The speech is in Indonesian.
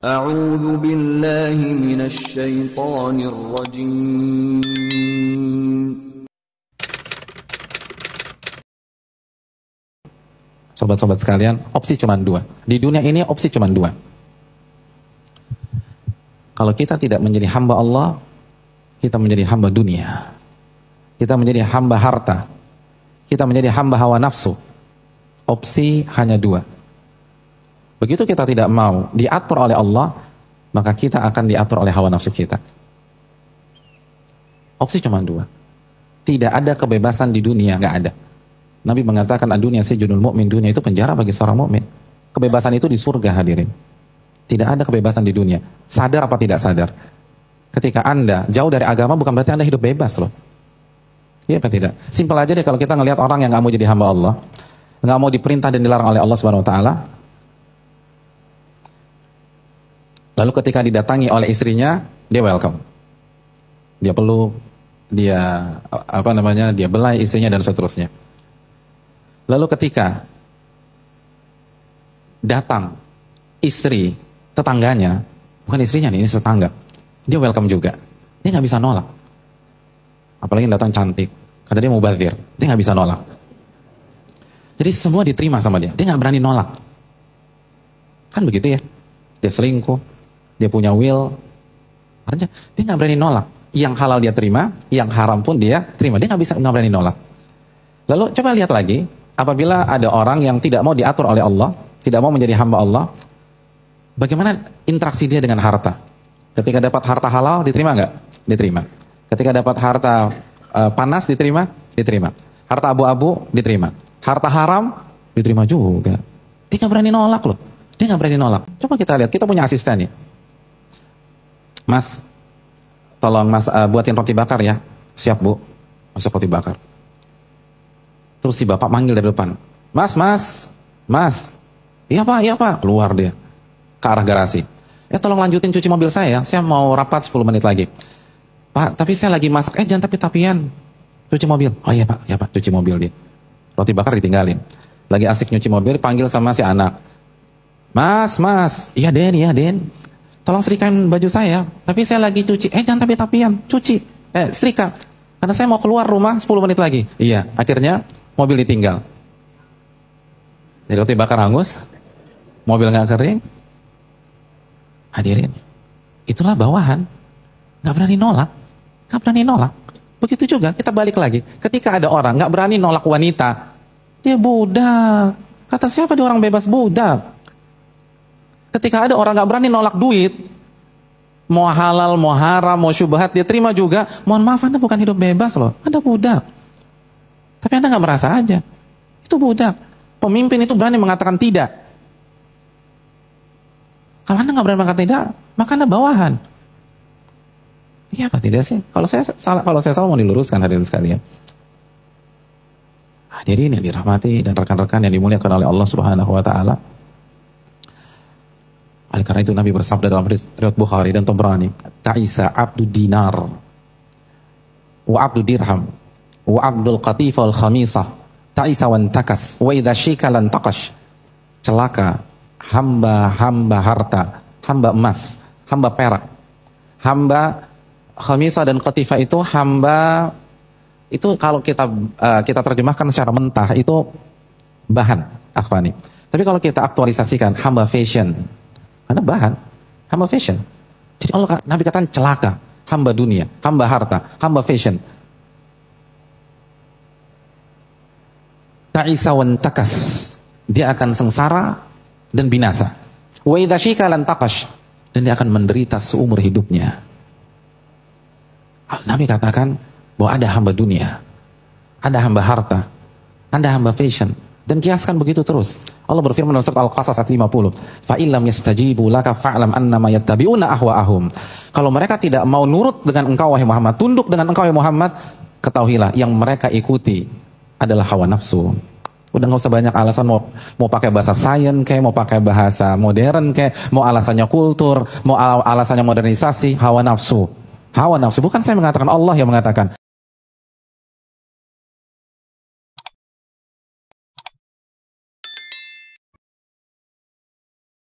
أعوذ بالله من الشيطان الرجيم. Sobat-sobat sekalian, opsi cuma dua. Di dunia ini opsi cuma dua. Kalau kita tidak menjadi hamba Allah, kita menjadi hamba dunia. Kita menjadi hamba harta. Kita menjadi hamba hawa nafsu. Opsi hanya dua. Begitu kita tidak mau diatur oleh Allah, maka kita akan diatur oleh hawa nafsu kita. Opsi cuma dua. Tidak ada kebebasan di dunia, nggak ada. Nabi mengatakan dunia sijnul mu'min, dunia itu penjara bagi seorang mukmin. Kebebasan itu di surga, hadirin. Tidak ada kebebasan di dunia. Sadar apa tidak sadar? Ketika Anda jauh dari agama bukan berarti Anda hidup bebas loh. Iya apa tidak? Simpel aja deh kalau kita ngelihat orang yang nggak mau jadi hamba Allah, nggak mau diperintah dan dilarang oleh Allah Subhanahu Wa Taala. Lalu ketika didatangi oleh istrinya, dia welcome. Dia peluk, dia dia belai istrinya dan seterusnya. Lalu ketika datang istri tetangganya, bukan istrinya nih, ini tetangga, dia welcome juga. Dia nggak bisa nolak. Apalagi datang cantik, kata dia mau mubadzir, dia nggak bisa nolak. Jadi semua diterima sama dia, dia nggak berani nolak. Kan begitu ya? Dia selingkuh, dia punya will, artinya dia nggak berani nolak. Yang halal dia terima, yang haram pun dia terima. Dia nggak berani nolak. Lalu coba lihat lagi, apabila ada orang yang tidak mau diatur oleh Allah, tidak mau menjadi hamba Allah, bagaimana interaksi dia dengan harta? Ketika dapat harta halal, diterima nggak? Diterima. Ketika dapat harta panas, diterima? Diterima. Harta abu-abu, diterima. Harta haram, diterima juga. Dia nggak berani nolak loh. Dia nggak berani nolak. Coba kita lihat, kita punya asisten nih. Mas, tolong mas buatin roti bakar ya. Siap bu, masak roti bakar. Terus si bapak manggil dari depan. Mas. Iya pak. Keluar dia ke arah garasi. Tolong lanjutin cuci mobil saya mau rapat 10 menit lagi. Pak, tapi saya lagi masak. Jangan tapi-tapian. Cuci mobil. Oh iya pak, cuci mobil dia. Roti bakar ditinggalin. Lagi asik nyuci mobil, panggil sama si anak. Mas. Iya Den. Tolong setrikain baju saya. Tapi saya lagi cuci. Jangan tapi-tapian. Cuci. Setrika. Karena saya mau keluar rumah 10 menit lagi. Iya, akhirnya mobil ditinggal. Jadi roti bakar hangus, mobil nggak kering. Hadirin, itulah bawahan. Nggak berani nolak. Begitu juga kita balik lagi. Ketika ada orang nggak berani nolak wanita, dia budak. Kata siapa dia orang bebas? Budak. Ketika ada orang nggak berani nolak duit, mau halal, mau haram, mau syubhat, dia terima juga. Mohon maaf, Anda bukan hidup bebas loh. Anda budak. Tapi Anda nggak merasa aja. Itu budak. Pemimpin itu berani mengatakan tidak. Kalau Anda nggak berani mengatakan tidak, maka Anda bawahan. Iya apa tidak sih? Kalau saya salah mau diluruskan hadirin sekalian. Hadirin yang dirahmati dan rekan-rekan yang dimuliakan oleh Allah Subhanahu Wa Taala. Oleh karena itu Nabi bersabda dalam riwayat Bukhari dan Tabrani, Ta'isa abdu dinar wa abdu dirham wa abdul qatifah wal khamisah ta'isa wan takas wa idza syika lan taqash. Celaka hamba harta, hamba emas, hamba perak, hamba khamisah dan qatifah. Itu hamba, itu kalau kita terjemahkan secara mentah itu bahan, akhwani. Tapi kalau kita aktualisasikan, hamba fashion. Karena bahan, hamba fashion. Jadi Nabi katakan celaka, hamba dunia, hamba harta, hamba fashion. Ta'isa wan takas. Dia akan sengsara dan binasa. Wa idza syika lan taqash. Dan dia akan menderita seumur hidupnya. Nabi katakan bahwa ada hamba dunia, ada hamba harta, ada hamba fashion. Dan kiaskan begitu terus. Allah berfirman dalam surat Al-Qasas ayat 50, fa illam yastajibu laka fa'lam annama yattabi'una ahwa'ahum. Kalau mereka tidak mau nurut dengan engkau wahai Muhammad, tunduk dengan engkau wahai Muhammad, ketahuilah yang mereka ikuti adalah hawa nafsu. Udah nggak usah banyak alasan, mau pakai bahasa sains kayak, mau pakai bahasa modern kayak, mau alasannya kultur, mau alasannya modernisasi, hawa nafsu. Hawa nafsu, bukan saya mengatakan, Allah yang mengatakan.